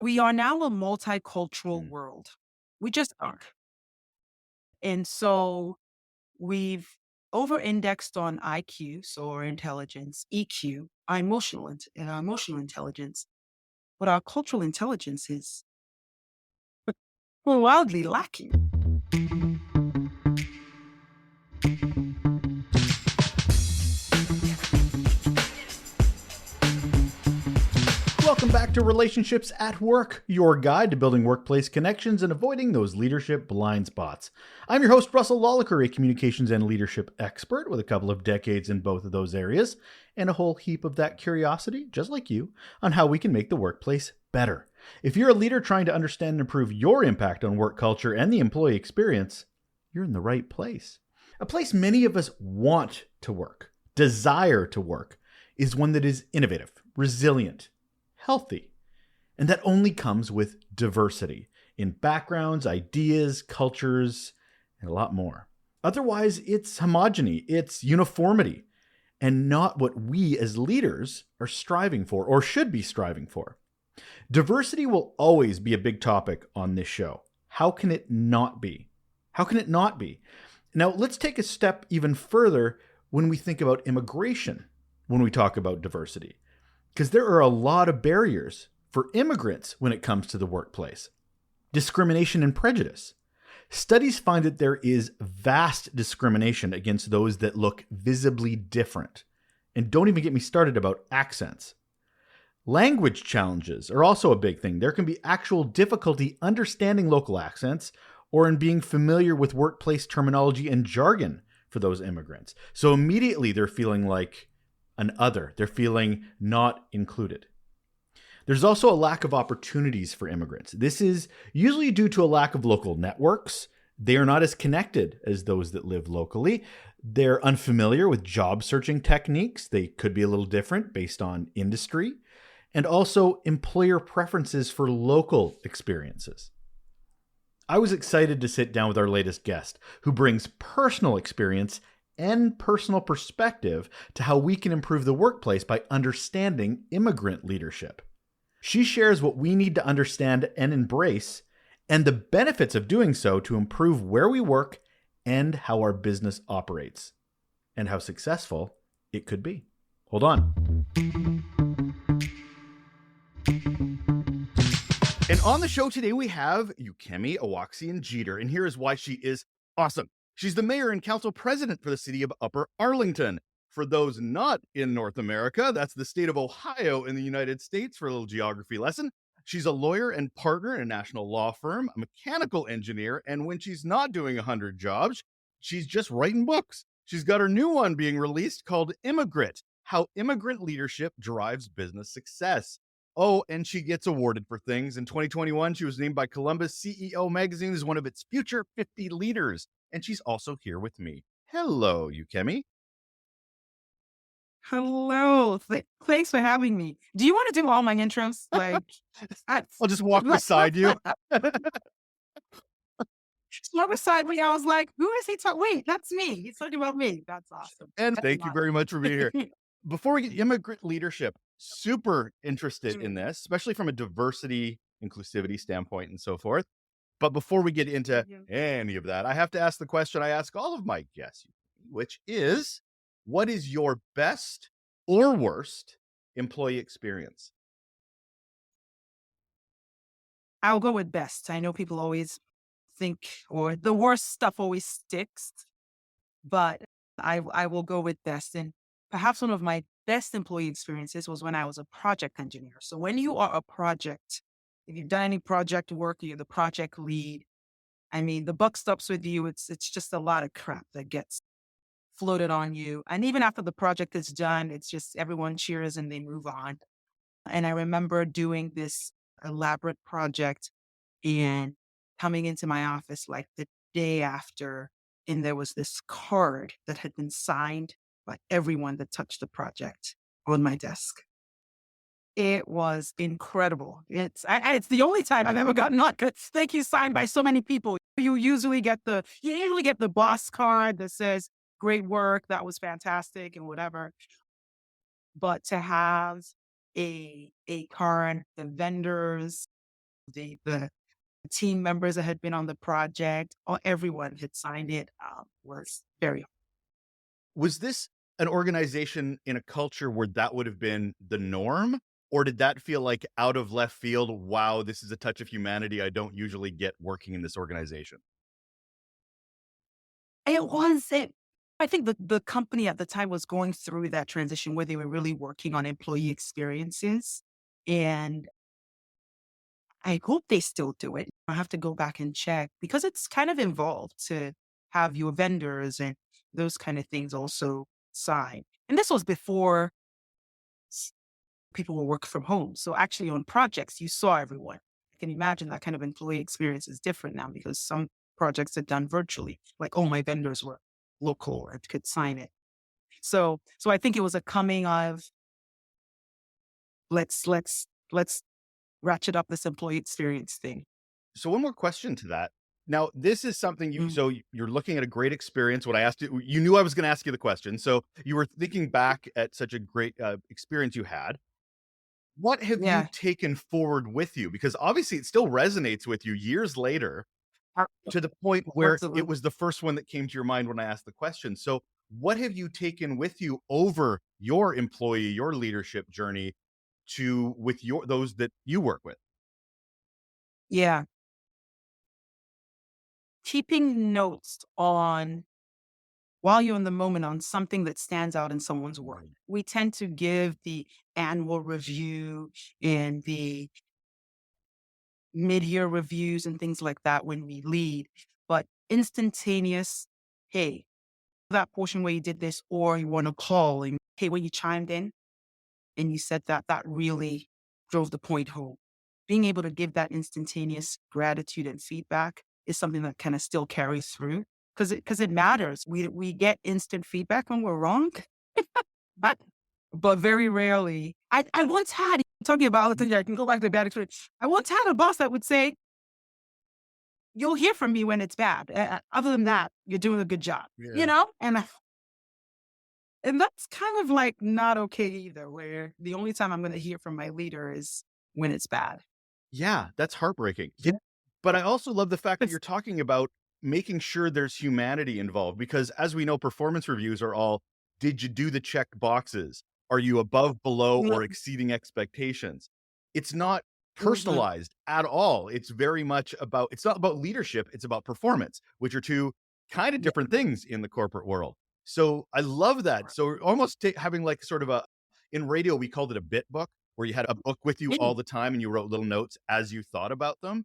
We are now a multicultural Mm. world. We just are. And so we've over indexed on IQ, so our intelligence, EQ, our emotional intelligence, but our cultural intelligence is wildly lacking. Welcome back to Relationships at Work, your guide to building workplace connections and avoiding those leadership blind spots. I'm your host, Russell Lolliker, a communications and leadership expert with a couple of decades in both of those areas, and a whole heap of that curiosity, just like you, on how we can make the workplace better. If you're a leader trying to understand and improve your impact on work culture and the employee experience, you're in the right place. A place many of us want to work, desire to work, is one that is innovative, resilient, healthy. And that only comes with diversity in backgrounds, ideas, cultures, and a lot more. Otherwise, it's homogeny, it's uniformity, and not what we as leaders are striving for or should be striving for. Diversity will always be a big topic on this show. How can it not be? How can it not be? Now, let's take a step even further when we think about immigration, when we talk about diversity, because there are a lot of barriers for immigrants when it comes to the workplace. Discrimination and prejudice. Studies find that there is vast discrimination against those that look visibly different. And don't even get me started about accents. Language challenges are also a big thing. There can be actual difficulty understanding local accents or in being familiar with workplace terminology and jargon for those immigrants. So immediately they're feeling like an other. They're feeling not included. There's also a lack of opportunities for immigrants. This is usually due to a lack of local networks. They are not as connected as those that live locally. They're unfamiliar with job searching techniques. They could be a little different based on industry, and also employer preferences for local experiences. I was excited to sit down with our latest guest, who brings personal experience and personal perspective to how we can improve the workplace by understanding immigrant leadership. She shares what we need to understand and embrace, and the benefits of doing so to improve where we work and how our business operates, and how successful it could be. Hold on. And on the show today, we have Ukeme Awakessien Jeter, and here is why she is awesome. She's the mayor and council president for the city of Upper Arlington. For those not in North America, that's the state of Ohio in the United States, for a little geography lesson. She's a lawyer and partner in a national law firm, a mechanical engineer, and when she's not doing 100 jobs, she's just writing books. She's got her new one being released called ImmiGrit: How Immigrant Leadership Drives Business Success. Oh, and she gets awarded for things. In 2021, she was named by Columbus CEO magazine as one of its future 50 leaders. And she's also here with me. Hello, Ukeme. Hello. Thanks for having me. Do you want to do all my intros? I, I'll just walk like, beside you. Slow beside me. I was like, who is he talking? Wait, that's me. He's talking about me. That's awesome. And That's thank you very much for being here. Before we get immigrant leadership, super interested in this, especially from a diversity, inclusivity standpoint and so forth. But before we get into any of that, I have to ask the question I ask all of my guests, which is, what is your best or worst employee experience? I'll go with best. I know people always think, or the worst stuff always sticks, but I will go with best. And perhaps one of my best employee experiences was when I was a project engineer. So when you are a project, if you've done any project work, you're the project lead. I mean, the buck stops with you. It's just a lot of crap that gets floated on you. And even after the project is done, it's just everyone cheers and they move on. And I remember doing this elaborate project and coming into my office like the day after, and there was this card that had been signed by everyone that touched the project on my desk. It was incredible. It's the only time I've ever gotten like a thank you signed by so many people. You usually get the boss card that says great work, that was fantastic and whatever. But to have a card, the vendors, The team members that had been on the project, or everyone had signed it, was very. Was this an organization in a culture where that would have been the norm? Or did that feel like out of left field? Wow, this is a touch of humanity I don't usually get working in this organization. It I think the company at the time was going through that transition where they were really working on employee experiences, and I hope they still do it. I have to go back and check because it's kind of involved to have your vendors and those kind of things also sign. And this was before s- people were work from home. So actually on projects, you saw everyone. I can imagine that kind of employee experience is different now because some projects are done virtually. Like, oh, my vendors were local and could sign it. So I think it was a coming of let's ratchet up this employee experience thing. So one more question to that. Now, this is something Mm, you're looking at a great experience. What I asked you knew I was going to ask you the question. So you were thinking back at such a great experience you had. What have you yeah. taken forward with you? Because obviously it still resonates with you years later to the point where it Absolutely. was the first one that came to your mind when I asked the question. So what have you taken with you over your employee, your leadership journey to with your those that you work with? Yeah. Keeping notes on while you're in the moment on something that stands out in someone's work. Mhm. We tend to give the annual review and the mid-year reviews and things like that when we lead, but instantaneous, hey, that portion where you did this, or you want to call and hey, when you chimed in and you said that, that really drove the point home. Being able to give that instantaneous gratitude and feedback is something that kind of still carries through because it matters. We get instant feedback when we're wrong, but very rarely. I once had talking about the thing I can go back to bad experience. I once had a boss that would say, "You'll hear from me when it's bad. Other than that, you're doing a good job." You Yeah. know, and that's kind of like not okay either. Where the only time I'm going to hear from my leader is when it's bad. Yeah, that's heartbreaking. But I also love the fact that you're It's talking about making sure there's humanity involved because as we know, performance reviews are all, did you do the check boxes? Are you above, below, or exceeding expectations? It's not Mhm. personalized at all. It's very much about, it's not about leadership, it's about performance, which are two kind of Yeah. different things in the corporate world. So I love that. So almost having like sort of a, in radio, we called it a bit book where you had a book with you all Mm. the time and you wrote little notes as you thought about them,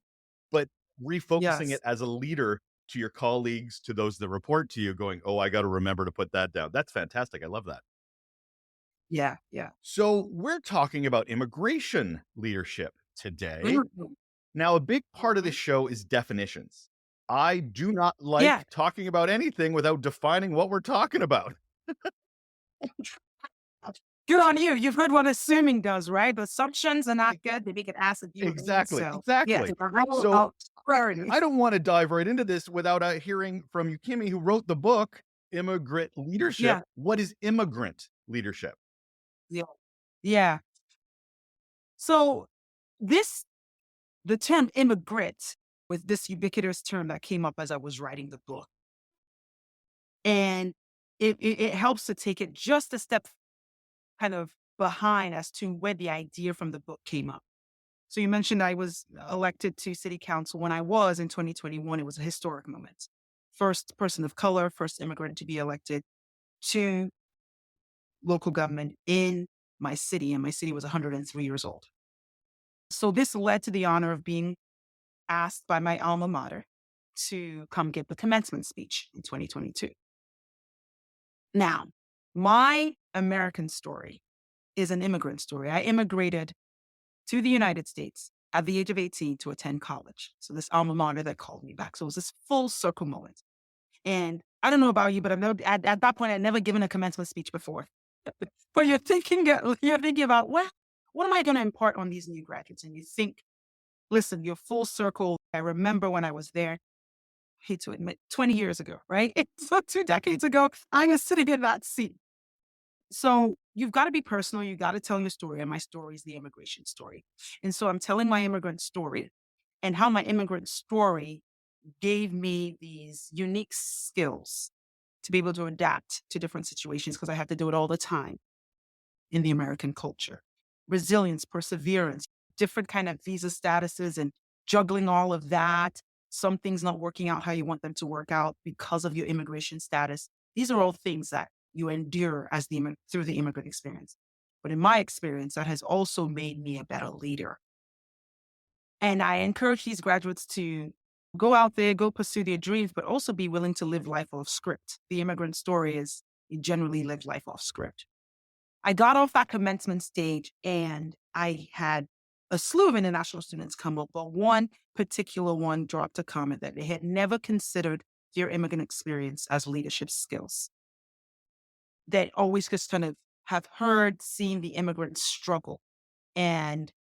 but refocusing it Yes. as a leader to your colleagues, to those that report to you, going, "Oh, I got to remember to put that down." That's fantastic. I love that. Yeah. Yeah. So, we're talking about immigration leadership today. Mhm. Now, a big part of this Mhm. show is definitions. I do not Yeah. like talking about anything without defining what we're talking about. Good on you. You've heard what assuming does, right? The assumptions are not good. They make it ask if you agree. Exactly, So, yes, exactly. So, clarity. I don't want to dive right into this without hearing from Ukeme, who wrote the book Immigrant Leadership. Yeah. What is immigrant leadership? Yeah. Yeah. So, this, the term immigrant was this ubiquitous term that came up as I was writing the book. And it helps to take it just a step kind of behind as to where the idea from the book came up. So you mentioned I was elected to city council. When I was in 2021, it was a historic moment. First person of color, first immigrant to be elected to local government in my city, and my city was 103 years old. So this led to the honor of being asked by my alma mater to come give the commencement speech in 2022. Now, my American story is an immigrant story. I immigrated to the United States at the age of 18 to attend college. So this alma mater that called me back. So it was this full circle moment. And I don't know about you, but I've never, at that point, I'd never given a commencement speech before. But you're thinking about, well, what am I going to impart on these new graduates? And you think, listen, you're full circle. I remember when I was there, hate to admit, 20 years ago, right? So 2 decades ago, I was sitting in that seat. So you've got to be personal. You got to tell your story. And my story is the immigration story. And so I'm telling my immigrant story. and how my immigrant story gave me these unique skills to be able to adapt to different situations because I have to do it all the time in the American culture. Resilience, perseverance, different kind of visa statuses and juggling all of that. Some things not working out how you want them to work out because of your immigration status. These are all things that you endure as through the immigrant experience. But in my experience, that has also made me a better leader. And I encourage these graduates to go out there, go pursue their dreams, but also be willing to live life off script. The immigrant story is you generally live life off script. I got off that commencement stage and I had a slew of international students come up, but one particular one dropped a comment that they had never considered their immigrant experience as leadership skills. They always just kind of have heard, seen the immigrants struggle. And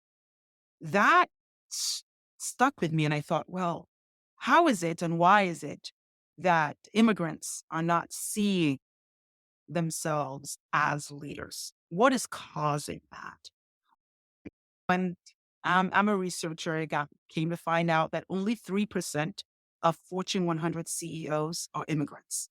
that s- stuck with me. And I thought, well, how is it and why is it that immigrants are not seeing themselves as leaders? What is causing that? When I'm a researcher, came to find out that only 3% of Fortune 100 CEOs are immigrants.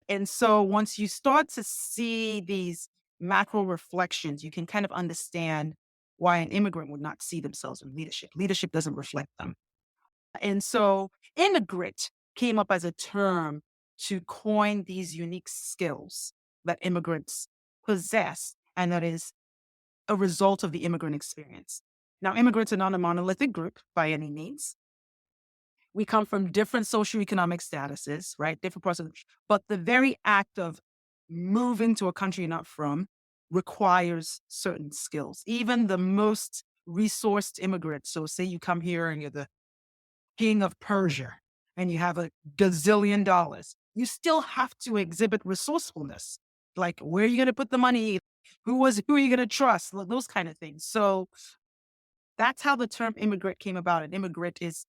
And so once you start to see these macro reflections, you can kind of understand why an immigrant would not see themselves in leadership. Leadership doesn't reflect them. And so ImmiGrit came up as a term to coin these unique skills that immigrants possess, and that is a result of the immigrant experience. Now, immigrants are not a monolithic group by any means. We come from different socioeconomic statuses, right? Different parts of the, but the very act of moving to a country you're not from requires certain skills. Even the most resourced immigrants. So say you come here and you're the king of Persia and you have a gazillion dollars, you still have to exhibit resourcefulness. Like, where are you going to put the money? Who are you going to trust? Those kind of things. So that's how the term immigrant came about. And immigrant is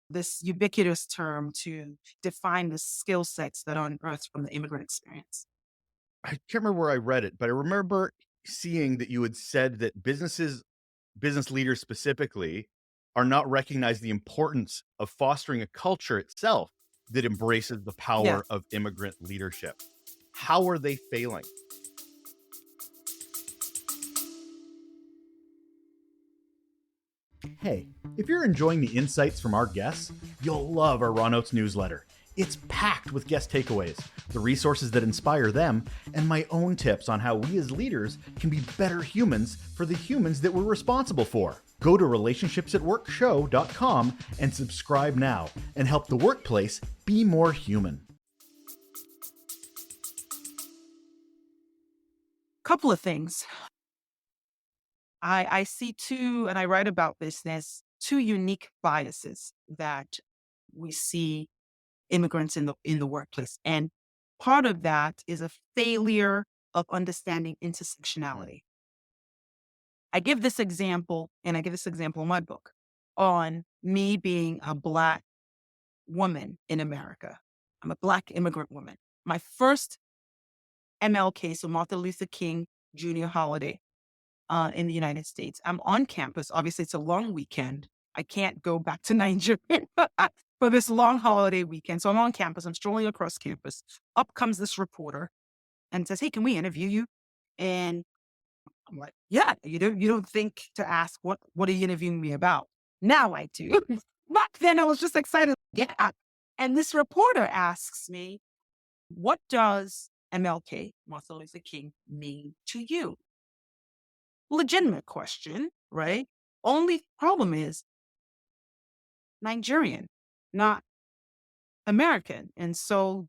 this ubiquitous term to define the skill sets that are unearthed from the immigrant experience. I can't remember where I read it, but I remember seeing that you had said that business leaders specifically, are not recognizing the importance of fostering a culture itself that embraces the Yes. power of immigrant leadership. How are they failing? Hey, if you're enjoying the insights from our guests, you'll love our Raw Notes newsletter. It's packed with guest takeaways, the resources that inspire them, and my own tips on how we as leaders can be better humans for the humans that we're responsible for. Go to relationshipsatworkshow.com and subscribe now and help the workplace be more human. Couple of things. I see two, and I write about this, there's two unique biases that we see immigrants in the workplace. And part of that is a failure of understanding intersectionality. I give this example, and I give this example in my book on me being a Black woman in America. I'm a Black immigrant woman. My first MLK, so Martin Luther King Jr. holiday in the United States. I'm on campus. Obviously, it's a long weekend. I can't go back to Nigeria for this long holiday weekend. So I'm on campus. I'm strolling across campus. Up comes this reporter and says, "Hey, can we interview you?" And I'm like, "Yeah, you don't think to ask what are you interviewing me about?" Now I do. Back then I was just excited. Yeah. And this reporter asks me, "What does MLK, Martin Luther King, mean to you?" Legitimate question, right? Only problem is Nigerian, not American. And so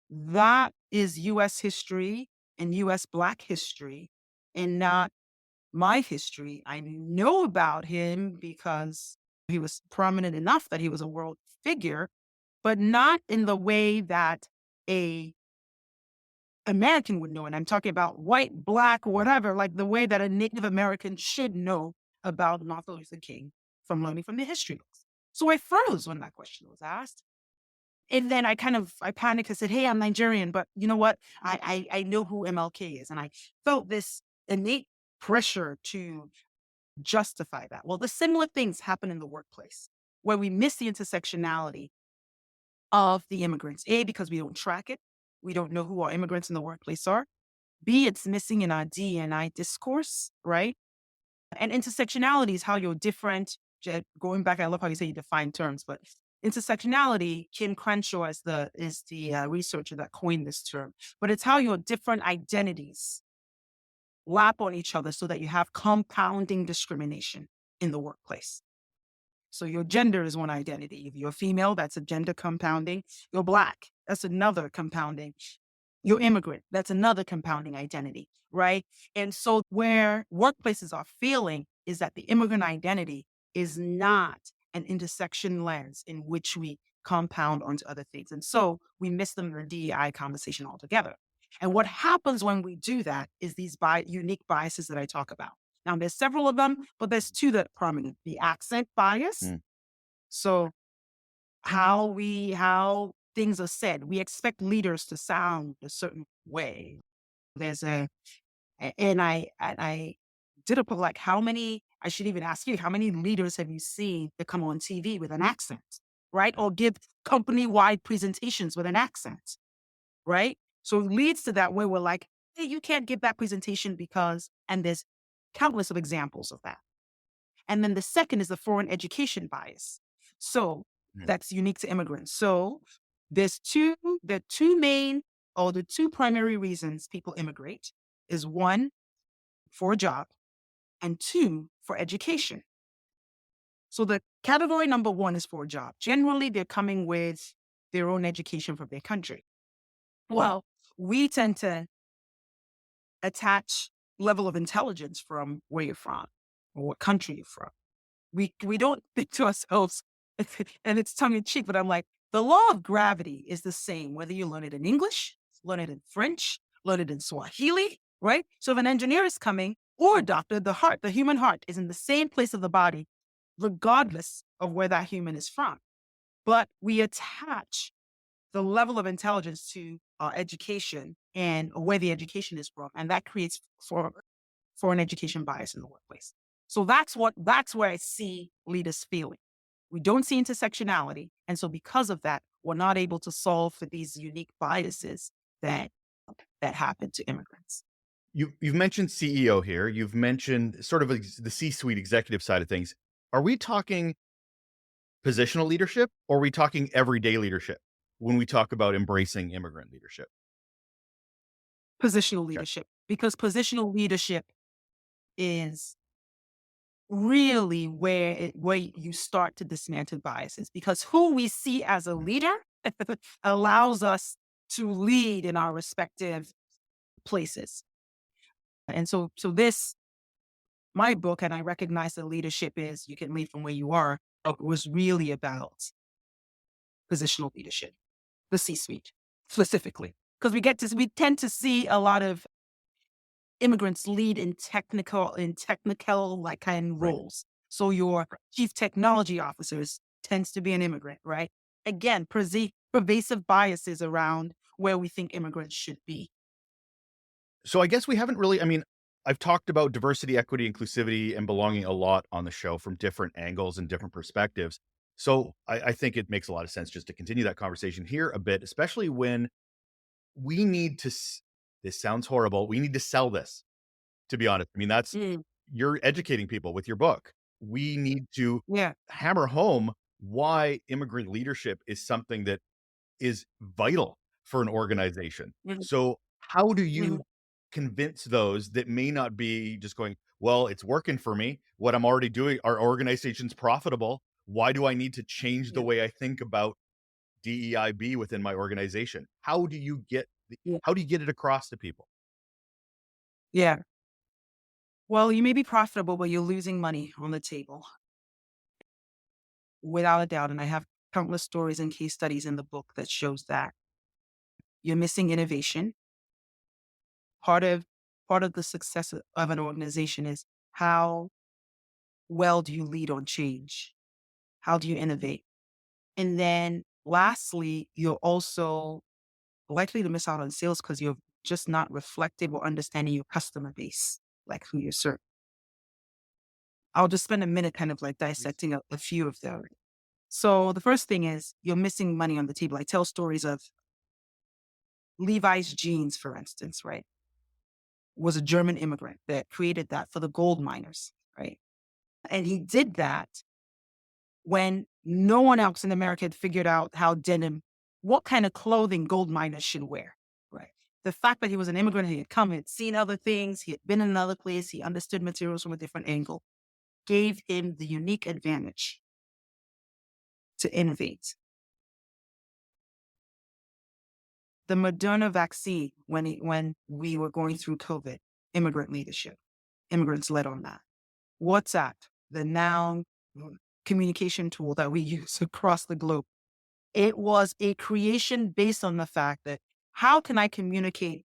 that is US history and US Black history and not my history. I know about him because he was prominent enough that he was a world figure, but not in the way that a American would know. And I'm talking about white, Black, whatever, like the way that a Native American should know about Martin Luther King from learning from the history books. So I froze when that question was asked. And then I panicked. I said, "Hey, I'm Nigerian, but you know what? I know who MLK is." And I felt this innate pressure to justify that. Well, the similar things happen in the workplace where we miss the intersectionality of the immigrants. A, because we don't track it. We don't know who our immigrants in the workplace are. B, it's missing in our D&I discourse, right? And intersectionality is how you're different. Going back, I love how you say you define terms, but intersectionality, Kim Crenshaw is the researcher that coined this term, but it's how your different identities lap on each other so that you have compounding discrimination in the workplace. So your gender is one identity. If you're female, that's a gender compounding. You're Black, that's another compounding. You're immigrant, that's another compounding identity, right? And so where workplaces are failing is that the immigrant identity is not an intersection lens in which we compound onto other things. And so we miss them in the DEI conversation altogether. And what happens when we do that is these unique biases that I talk about. Now, there's several of them, but there's two that are prominent. The accent bias. Mm. So how things are said. We expect leaders to sound a certain way. There's and I did a like how many, I should even ask you, how many leaders have you seen that come on TV with an accent, right? Or give company-wide presentations with an accent, right? So it leads to that where we're like, hey, you can't give that presentation because, and there's countless of examples of that. And then the second is the foreign education bias. So Mm. that's unique to immigrants. So the two main or the two primary reasons people immigrate is one, for a job, and two, for education. So the category number one is for a job. Generally, they're coming with their own education from their country. Well, we tend to attach level of intelligence from where you're from or what country you're from. We don't think to ourselves, and it's tongue in cheek, but I'm like, the law of gravity is the same, whether you learn it in English, learn it in French, learn it in Swahili, right? So if an engineer is coming or a doctor, the human heart is in the same place of the body, regardless of where that human is from. But we attach the level of intelligence to our education and where the education is from. And that creates foreign education bias in the workplace. So that's where I see leaders failing. We don't see intersectionality. And so because of that, we're not able to solve for these unique biases that happen to immigrants. You've mentioned CEO here. You've mentioned sort of the C-suite executive side of things. Are we talking positional leadership, or are we talking everyday leadership when we talk about embracing immigrant leadership? Positional Okay. leadership, because positional leadership is really where you start to dismantle biases, because who we see as a Mm. leader allows us to lead in our respective places. And so this, my book, and I recognize that leadership is you can lead from where you are, was really about positional leadership, the C-suite specifically, because we tend to see a lot of immigrants lead in technical like kind Right. roles. So your chief technology officers tends to be an immigrant, right? Again, pervasive biases around where we think immigrants should be. So I guess we haven't really, I mean, I've talked about diversity, equity, inclusivity, and belonging a lot on the show from different angles and different perspectives. So I think it makes a lot of sense just to continue that conversation here a bit, especially when we need to, this sounds horrible. We need to sell this, to be honest. I mean, that's, Mm, you're educating people with your book. We need to yeah. hammer home why immigrant leadership is something that is vital for an organization. Mhm, So how do mhm, you convince those that may not be just going, well, it's working for me. What I'm already doing, our organization's profitable. Why do I need to change the yeah, way I think about DEIB within my organization? yeah, How do you get it across to people? yeah. Well, you may be profitable, but you're losing money on the table, without a doubt. And I have countless stories and case studies in the book that shows that you're missing innovation. Part of the success of an organization is how well do you lead on change? How do you innovate? And then lastly, you're also likely to miss out on sales because you're just not reflective or understanding your customer base, like who you serve. I'll just spend a minute kind of like dissecting a few of them. So the first thing is you're missing money on the table. I tell stories of Levi's jeans, for instance, right? Was a German immigrant that created that for the gold miners, right? And he did that when no one else in America had figured out how denim, what kind of clothing gold miners should wear, right? The fact that he was an immigrant, he had come, he had seen other things, he had been in another place, he understood materials from a different angle, gave him the unique advantage to innovate. The Moderna vaccine, when we were going through COVID, immigrant leadership, immigrants led on that. WhatsApp, the now communication tool that we use across the globe. It was a creation based on the fact that how can I communicate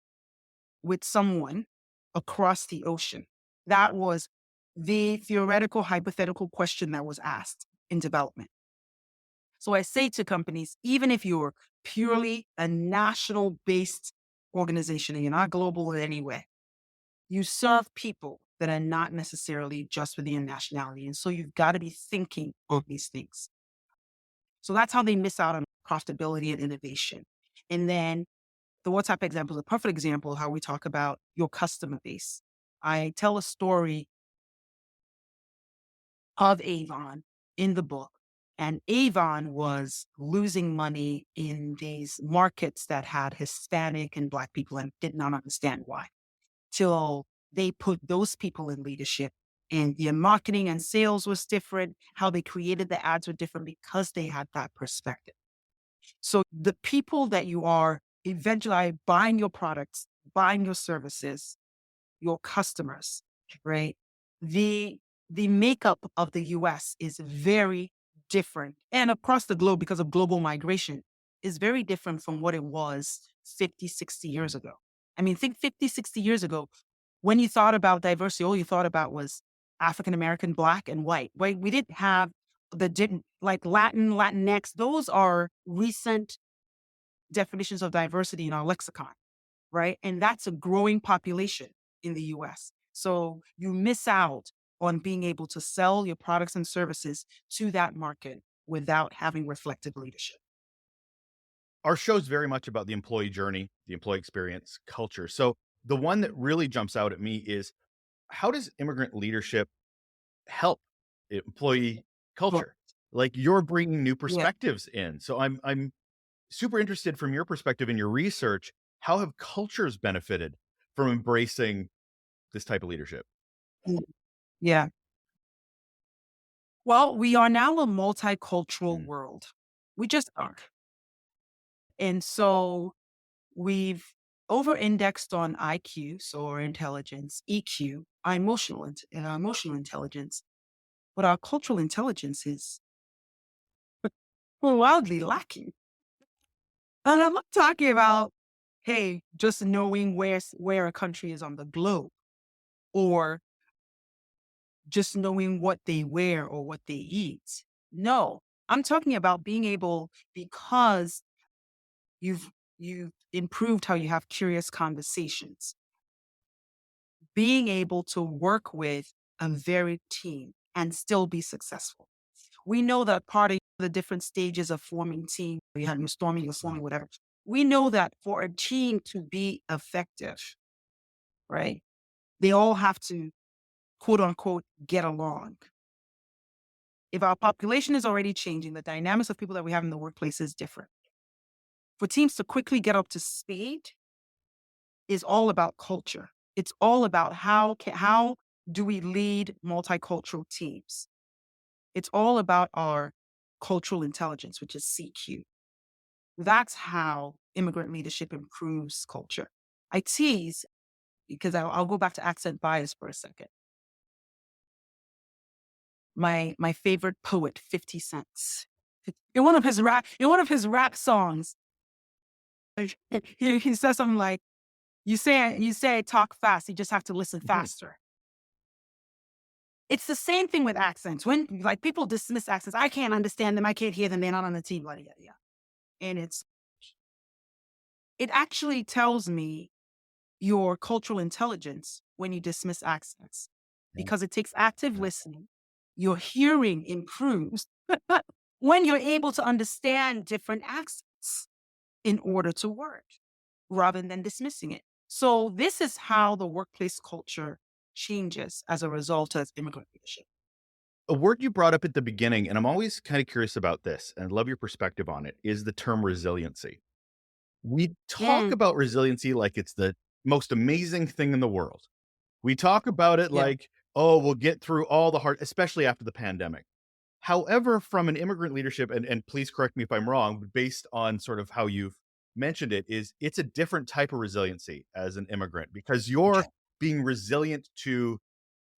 with someone across the ocean? That was the theoretical, hypothetical question that was asked in development. So I say to companies, even if you're purely a national based organization and you're not global in any way, you serve people that are not necessarily just within your nationality. And so you've got to be thinking of these things. So that's how they miss out on profitability and innovation. And then the WhatsApp example is a perfect example of how we talk about your customer base. I tell a story of Avon in the book, and Avon was losing money in these markets that had Hispanic and Black people and did not understand why till they put those people in leadership. And their marketing and sales was different. How they created the ads were different because they had that perspective. So the people that you are eventually buying your products, buying your services, your customers, right? The the makeup of the US is very different. And across the globe, because of global migration, is very different from what it was 50, 60 years ago. I mean, think 50, 60 years ago, when you thought about diversity, all you thought about was African American, Black, and white. Right? We didn't have the didn't like Latin, Latinx. Those are recent definitions of diversity in our lexicon, right? And that's a growing population in the US. So you miss out on being able to sell your products and services to that market without having reflective leadership. Our show's very much about the employee journey, the employee experience, culture. So the one that really jumps out at me is how does immigrant leadership help employee Well, culture? Like you're bringing new yeah. perspectives in. So I'm super interested from your perspective in your research, how have cultures benefited from embracing this type of leadership? Mm, yeah. Well, we are now a multicultural Mm, world. We just are. And so we've over indexed on IQ, so our intelligence, EQ, our emotional intelligence, but our cultural intelligence is wildly lacking. And I'm not talking about, hey, just knowing where a country is on the globe or just knowing what they wear or what they eat. No, I'm talking about being able, because you've you've improved how you have curious conversations, being able to work with a varied team and still be successful. We know that part of the different stages of forming team, you have your storming, your forming, whatever. We know that for a team to be effective, right? They all have to quote unquote get along. If our population is already changing, the dynamics of people that we have in the workplace is different. For teams to quickly get up to speed is all about culture. It's all about how do we lead multicultural teams? It's all about our cultural intelligence, which is CQ. That's how immigrant leadership improves culture. I tease because I'll go back to accent bias for a second. My favorite poet, 50 Cent. In one of his rap songs, he says something like, you say I talk fast, you just have to listen mhm. faster. It's the same thing with accents. When like people dismiss accents, I can't understand them, I can't hear them, they're not on the team, blah, yeah, yeah. And it actually tells me your cultural intelligence when you dismiss accents Yeah, because it takes active yeah. listening your hearing improves when you're able to understand different accents in order to work rather than dismissing it. So this is how the workplace culture changes as a result of immigrant leadership. A word you brought up at the beginning, and I'm always kind of curious about this and love your perspective on it, is the term resiliency. We talk Mm, about resiliency like it's the most amazing thing in the world. We talk about it yeah, like, oh, we'll get through all the hard, especially after the pandemic. However, from an immigrant leadership, and please correct me if I'm wrong, but based on sort of how you've mentioned it, is it's a different type of resiliency as an immigrant because you're okay. being resilient to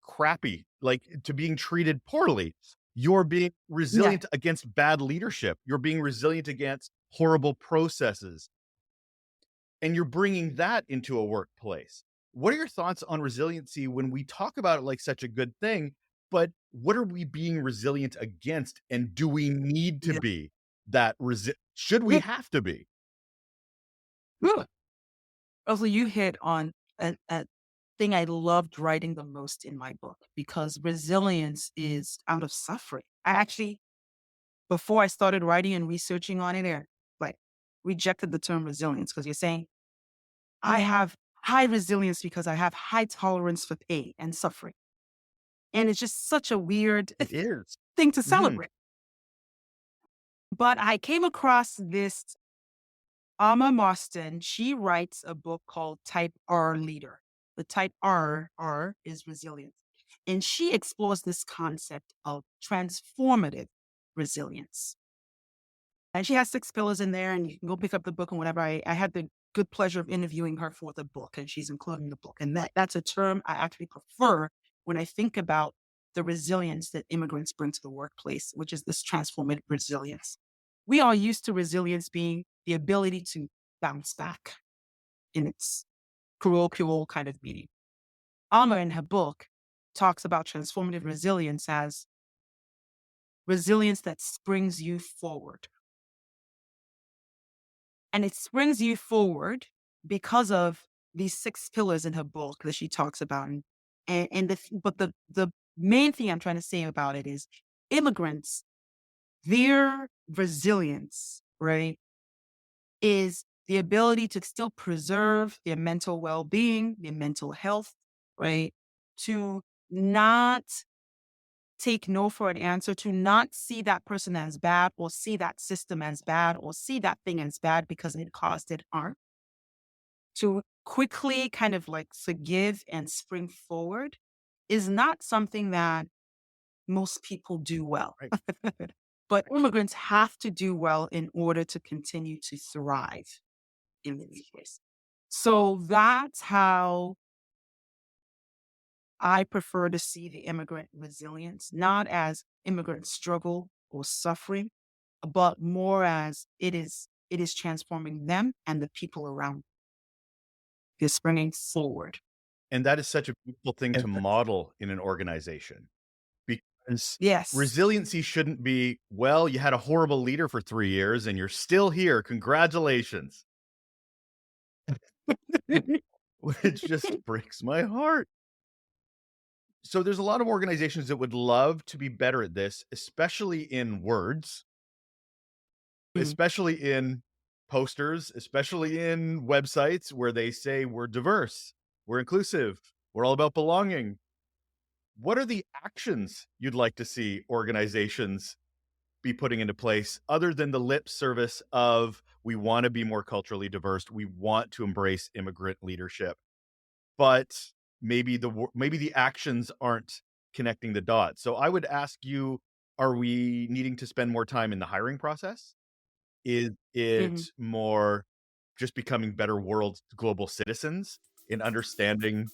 crappy, like to being treated poorly. You're being Yeah, resilient against bad leadership. You're being resilient against horrible processes. And you're bringing that into a workplace. What are your thoughts on resiliency when we talk about it like such a good thing? But what are we being resilient against? And do we need to yeah. be that should we Yeah. have to be? Good. Also, you hit on a thing I loved writing the most in my book because resilience is out of suffering. I actually, before I started writing and researching on it, like rejected the term resilience because you're saying I have high resilience because I have high tolerance for pain and suffering. And it's just such a weird It is. thing to Mhm. celebrate. But I came across this Amma Mostyn. She writes a book called Type R Leader. The type R is resilience. And she explores this concept of transformative resilience. And she has 6 pillars in there, and you can go pick up the book and whatever. I had the good pleasure of interviewing her for the book, and she's including the book. And that's a term I actually prefer when I think about the resilience that immigrants bring to the workplace, which is this transformative resilience. We are used to resilience being the ability to bounce back in its parochial kind of meaning. Alma, in her book, talks about transformative resilience as resilience that springs you forward. And it springs you forward because of these 6 pillars in her book that she talks about. But the main thing I'm trying to say about it is immigrants, their resilience, right, is the ability to still preserve their mental well-being, their mental health, right? To not take no for an answer, to not see that person as bad or see that system as bad or see that thing as bad because it caused it harm, to quickly kind of like forgive and spring forward is not something that most people do well. Right. But immigrants have to do well in order to continue to thrive in the workplace. So that's how I prefer to see the immigrant resilience, not as immigrant struggle or suffering, but more as it is transforming them and the people around. They're springing forward. And that is such a beautiful thing to And model in an organization because yes. resiliency shouldn't be, well, you had a horrible leader for 3 years and you're still here. Congratulations. Which just breaks my heart. So there's a lot of organizations that would love to be better at this, especially in words, Mm, especially in posters, especially in websites where they say we're diverse, we're inclusive, we're all about belonging. What are the actions you'd like to see organizations be putting into place other than the lip service of we want to be more culturally diverse, we want to embrace immigrant leadership, but maybe the actions aren't connecting the dots. So I would ask you, are we needing to spend more time in the hiring process? Is it mhm. more just becoming better world global citizens in understanding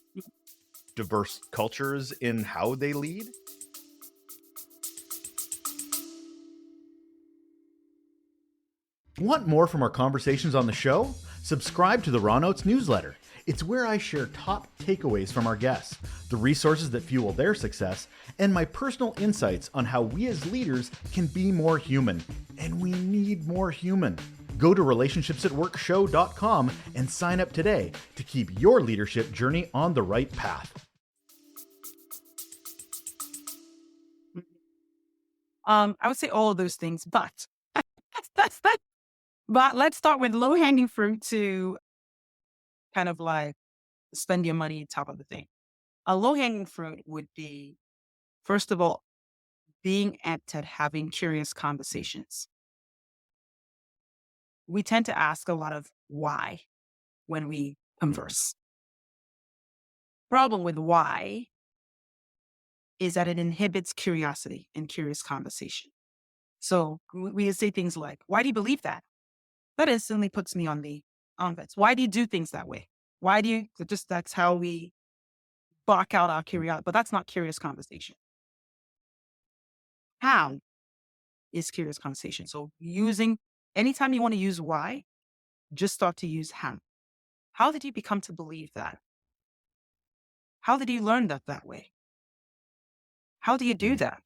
diverse cultures in how they lead? Want more from our conversations on the show? Subscribe to the Raw Notes newsletter. It's where I share top takeaways from our guests, the resources that fuel their success, and my personal insights on how we as leaders can be more human. And we need more human. Go to relationshipsatworkshow.com and sign up today to keep your leadership journey on the right path. I would say all of those things, but that's but let's start with low hanging fruit to kind of like spend your money top of the thing. A low hanging fruit would be, first of all, being apt at having curious conversations. We tend to ask a lot of why when we converse. Problem with why is that it inhibits curiosity and curious conversation. So we say things like, why do you believe that? That instantly puts me on the on fence. Why do you do things that way? Why do you just that's how we bark out our curiosity, but that's not curious conversation. How is curious conversation? So using anytime you want to use why, just start to use how. How did you become to believe that? How did you learn that way? How do you do that?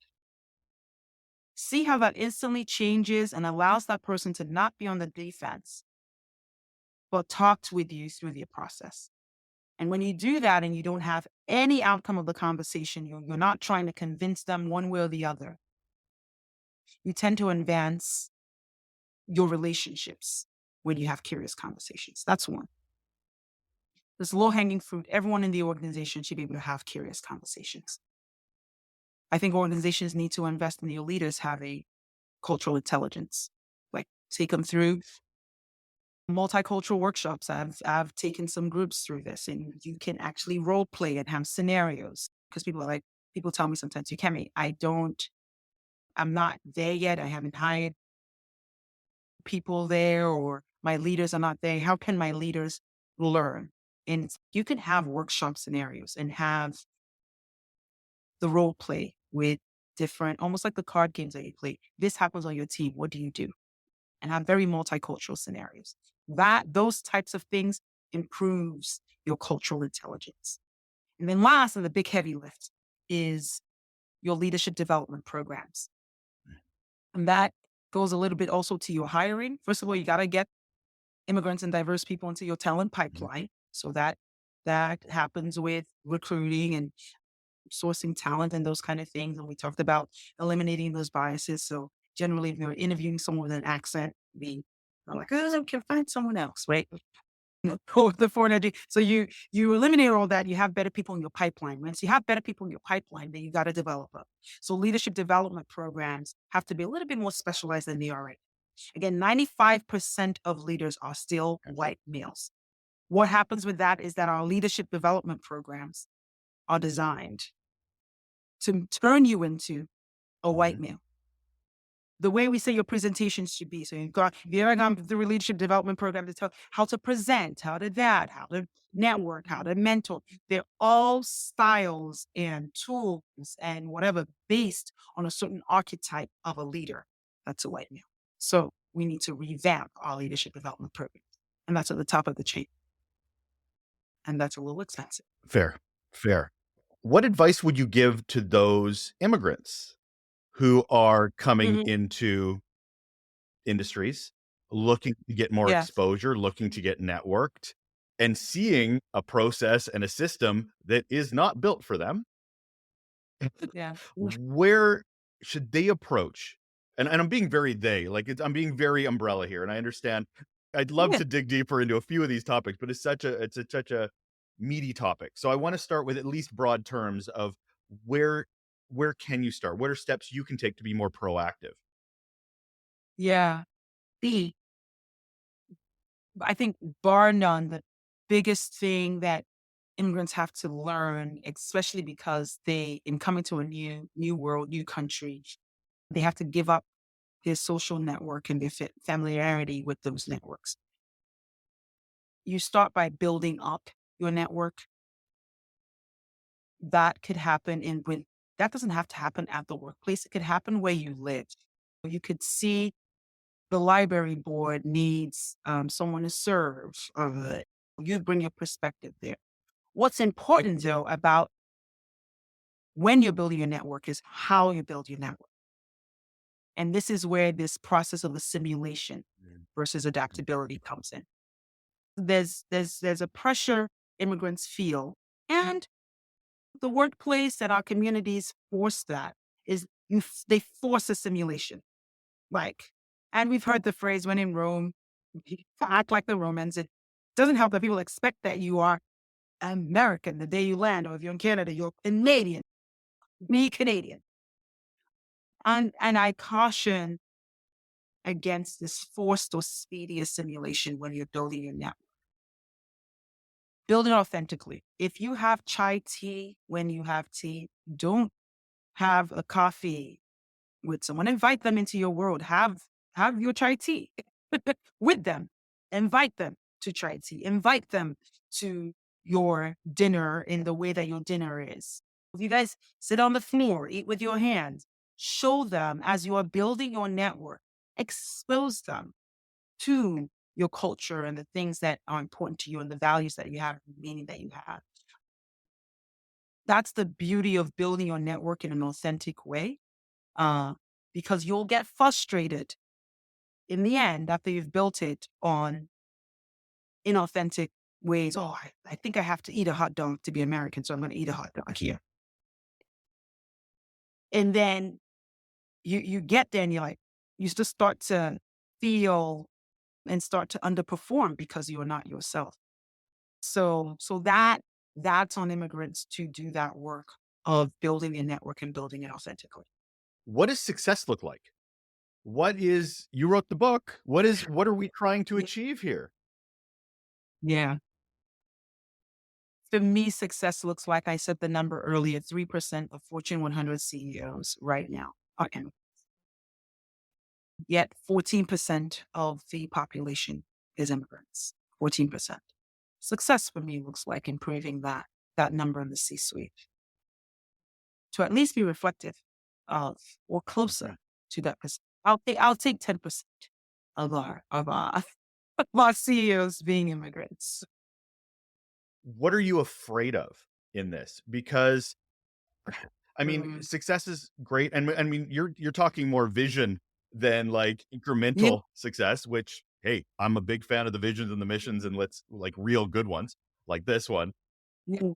See how that instantly changes and allows that person to not be on the defense, but talked with you through the process. And when you do that and you don't have any outcome of the conversation, you're not trying to convince them one way or the other, you tend to advance your relationships when you have curious conversations. That's one. There's low hanging fruit. Everyone in the organization should be able to have curious conversations. I think organizations need to invest in their leaders having cultural intelligence, like take them through multicultural workshops. I've taken some groups through this, and you can actually role play and have scenarios because people tell me sometimes, Ukeme, I'm not there yet. I haven't hired people there, or my leaders are not there. How can my leaders learn? And you can have workshop scenarios and have the role play with different, almost like the card games that you play. This happens on your team. What do you do? And have very multicultural scenarios. Those types of things improves your cultural intelligence. And then last, and the big heavy lift is your leadership development programs. And that goes a little bit also to your hiring. First of all, you got to get immigrants and diverse people into your talent pipeline. So that happens with recruiting and sourcing talent and those kind of things. And we talked about eliminating those biases. So generally, if you're interviewing someone with an accent, we are like, oh, I can find someone else, right? Or the foreign education. So you eliminate all that. You have better people in your pipeline. Once you have better people in your pipeline, then you got to develop them. So leadership development programs have to be a little bit more specialized than they are right. Again, 95% of leaders are still white males. What happens with that is that our leadership development programs are designed to turn you into a white male. The way we say your presentations should be. So you're gone through a leadership development program to tell how to present, how to network, how to mentor. They're all styles and tools and whatever based on a certain archetype of a leader that's a white male. So we need to revamp our leadership development program. And that's at the top of the chain. And that's a little expensive. Fair, fair. What advice would you give to those immigrants who are coming Mhm. into industries, looking to get more Yes. exposure, looking to get networked, and seeing a process and a system that is not built for them? Yeah. Where should they approach? And I'm being very they, like I'm being very umbrella here. And I understand I'd love Yeah. to dig deeper into a few of these topics, but such a meaty topic. So I want to start with at least broad terms of where where can you start? What are steps you can take to be more proactive? Yeah. The I think bar none, the biggest thing that immigrants have to learn, especially because in coming to a new world, new country, they have to give up their social network and their familiarity with those networks. You start by building up your network. That could happen that doesn't have to happen at the workplace. It could happen where you live. You could see the library board needs someone to serve. You bring your perspective there. What's important though about when you're building your network is how you build your network. And this is where this process of assimilation versus adaptability comes in. There's a pressure immigrants feel, and the workplace and our communities force that is They force a simulation. Like, and we've heard the phrase, when in Rome, act like the Romans. It doesn't help that people expect that you are American the day you land, or if you're in Canada, you're Canadian, me Canadian. And I caution against this forced or speedy assimilation when you're building your network. Build it authentically. If you have chai tea when you have tea, don't have a coffee with someone. Invite them into your world. Have your chai tea with them. Invite them to chai tea. Invite them to your dinner in the way that your dinner is. If you guys sit on the floor, eat with your hands, show them as you are building your network, expose them to your culture and the things that are important to you and the values that you have, the meaning that you have. That's the beauty of building your network in an authentic way, uh, because you'll get frustrated in the end after you've built it on inauthentic ways. Oh, I think I have to eat a hot dog to be American, so I'm going to eat a hot dog here. And then you get there and you're like, you just start to feel and start to underperform because you are not yourself. So that's on immigrants to do that work of building a network and building it authentically. What does success look like? You wrote the book. What are we trying to achieve here? Yeah. For me, success looks like, I said the number earlier, 3% of Fortune 100 CEOs right now are immigrants. Yet 14% of the population is immigrants. 14%. Success for me looks like improving that number in the C-suite to at least be reflective of or closer to that percent. I'll take 10% of our of our CEOs being immigrants. What are you afraid of in this? Because I mean, Mm. success is great, and I mean, you're talking more vision than like Yeah, incremental success. Which, hey, I'm a big fan of the visions and the missions, and let's like real good ones like this one. yeah,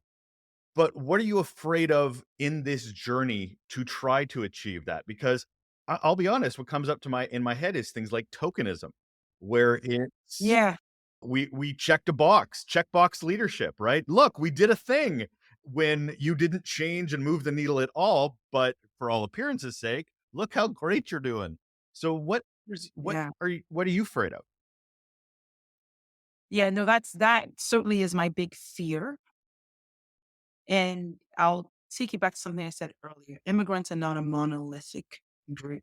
But what are you afraid of in this journey to try to achieve that? Because I'll be honest, what comes up to my in my head is things like tokenism, where it's yeah, we checked a box, checkbox leadership, right? Look, we did a thing when you didn't change and move the needle at all, but for all appearances sake, look how great you're doing. So yeah. what are you afraid of? Yeah, no, that certainly is my big fear. And I'll take you back to something I said earlier. Immigrants are not a monolithic group.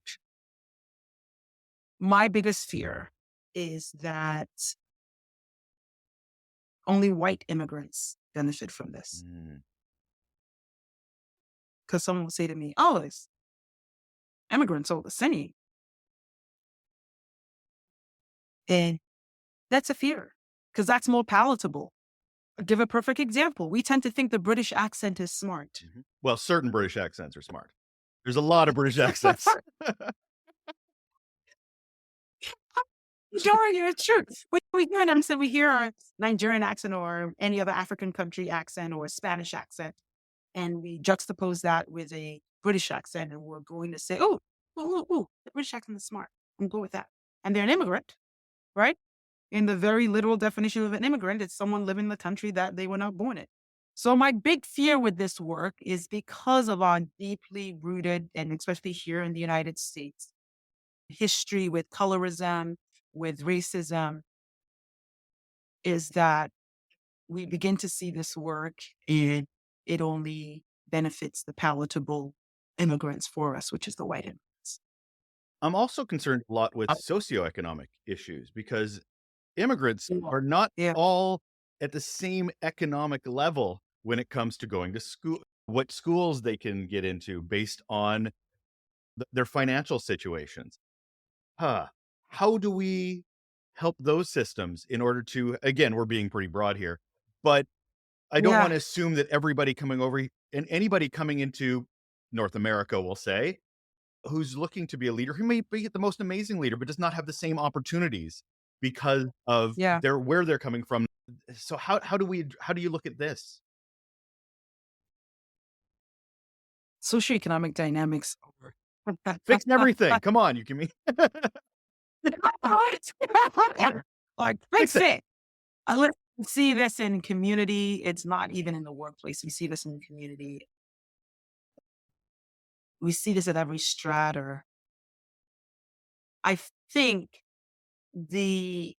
My biggest fear is that only white immigrants benefit from this. Mm. Because someone will say to me, oh, it's immigrants over the city. And that's a fear because that's more palatable. I'll give a perfect example. We tend to think the British accent is smart. Mhm. Well, certain British accents are smart. There's a lot of British accents. Sure, yeah, it's true. We hear an accent, we hear a Nigerian accent or any other African country accent or a Spanish accent, and we juxtapose that with a British accent, and we're going to say, the British accent is smart. I'm good with that. And they're an immigrant, right? In the very literal definition of an immigrant, it's someone living in the country that they were not born in. So my big fear with this work is because of our deeply rooted, and especially here in the United States, history with colorism, with racism, is that we begin to see this work and it only benefits the palatable immigrants for us, which is the white immigrants. I'm also concerned a lot with Uh, socioeconomic issues because immigrants Yeah. are not Yeah. all at the same economic level when it comes to going to school, what schools they can get into based on their financial situations. Huh. How do we help those systems in order to, again, we're being pretty broad here, but I don't want Yeah. to assume that everybody coming over and anybody coming into North America, will say, who's looking to be a leader, who may be the most amazing leader, but does not have the same opportunities because of Yeah. where they're coming from. So how do you look at this? Socioeconomic dynamics Fix everything. Come on, you can me Like, fix fix it. it. We see this in community. It's not even in the workplace. We see this in the community. We see this at every strata. I think the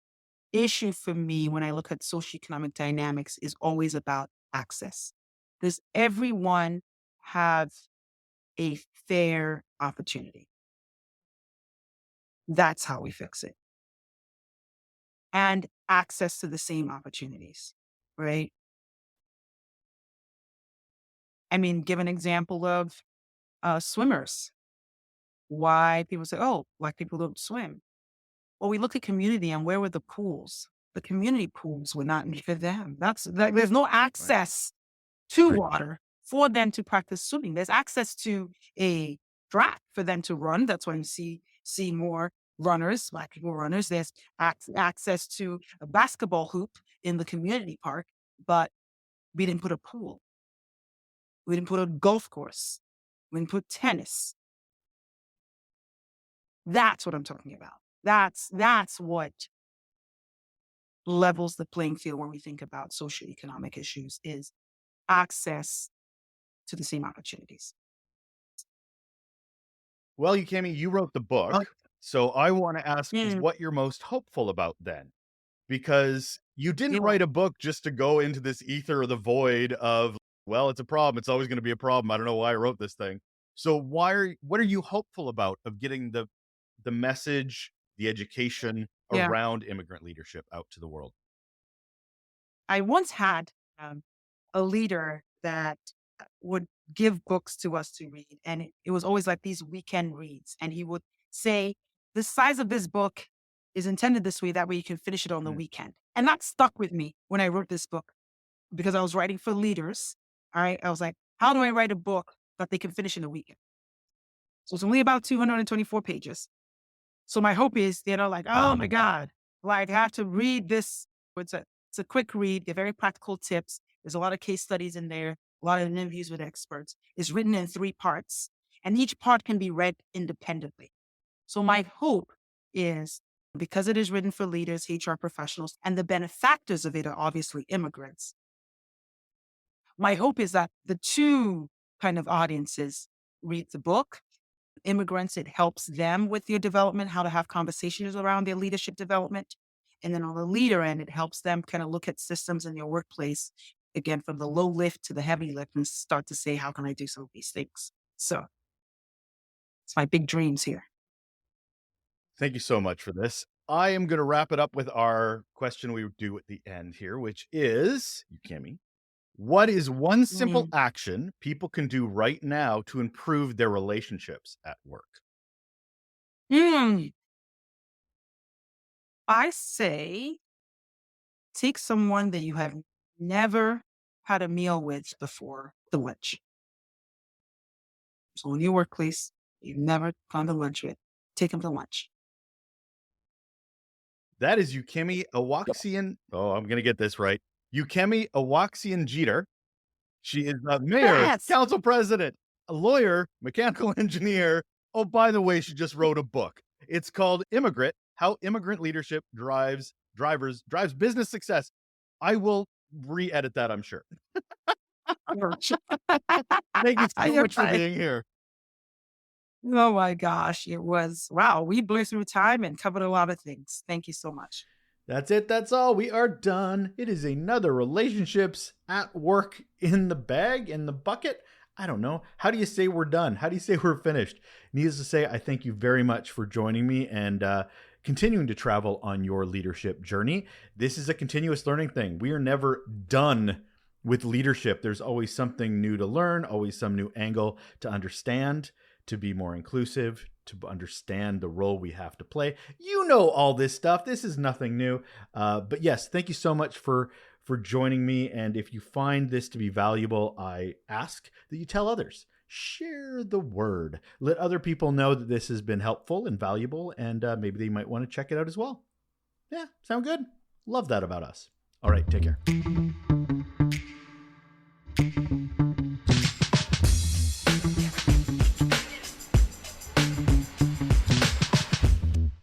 issue for me when I look at socioeconomic dynamics is always about access. Does everyone have a fair opportunity? That's how we fix it. And access to the same opportunities, right? I mean, give an example of swimmers. Why people say, oh, black people don't swim. Well, we look at community and where were the pools? The community pools were not made for them. There's no Right. access to water for them to practice swimming. There's access to a track for them to run. That's why you see more runners, black people runners. There's access to a basketball hoop in the community park, but we didn't put a pool. We didn't put a golf course. We didn't put tennis. That's what I'm talking about. That's what levels the playing field when we think about socioeconomic issues is access to the same opportunities. Well, Ukeme, you wrote the Oh, book, so I want to ask mm, what you're most hopeful about then, because you didn't yeah. write a book just to go into this ether or the void of, well, it's a problem. It's always going to be a problem. I don't know why I wrote this thing. So what are you hopeful about of getting the message, the education Yeah. around immigrant leadership out to the world? I once had a leader that would give books to us to read, and it was always like these weekend reads. And he would say, the size of this book is intended this way, that way you can finish it on the Mm. weekend. And that stuck with me when I wrote this book because I was writing for leaders. All right. I was like, how do I write a book that they can finish in a weekend? So it's only about 224 pages. So my hope is, like, oh my God, like I have to read this. It's a quick read, get very practical tips. There's a lot of case studies in there, a lot of interviews with experts. It's written in 3 parts, and each part can be read independently. So my hope is because it is written for leaders, HR professionals, and the benefactors of it are obviously immigrants. My hope is that the two kind of audiences read the book. Immigrants, it helps them with their development, how to have conversations around their leadership development. And then on the leader end, it helps them kind of look at systems in your workplace, again, from the low lift to the heavy lift, and start to say, how can I do some of these things? So it's my big dreams here. Thank you so much for this. I am going to wrap it up with our question we do at the end here, which is, Ukeme, what is one simple Mm. action people can do right now to improve their relationships at work? Mm. I say take someone that you have never had a meal with before the lunch. So in your workplace, you've never gone to lunch with, take them to lunch. That is Ukeme Awakessien. Oh, I'm going to get this right. Ukeme Awakessien Jeter. She is a mayor, Yes. council president, a lawyer, mechanical engineer. Oh, by the way, she just wrote a book. It's called ImmiGrit: How Immigrant Leadership Drives Business Success. I will re-edit that, I'm sure. Thank you so You're much for fine. being here. Oh my gosh, it was wow. We blew through time and covered a lot of things. Thank you so much. That's it. That's all. We are done. It is another relationships at work in the bag, in the bucket. I don't know. How do you say we're done? How do you say we're finished? Needless to say, I thank you very much for joining me and continuing to travel on your leadership journey. This is a continuous learning thing. We are never done with leadership. There's always something new to learn, always some new angle to understand, to be more inclusive, to understand the role we have to play. You know all this stuff. This is nothing new. But yes, thank you so much for joining me. And if you find this to be valuable, I ask that you tell others. Share the word. Let other people know that this has been helpful and valuable, and maybe they might want to check it out as well. Yeah, sound good? Love that about us. All right, take care.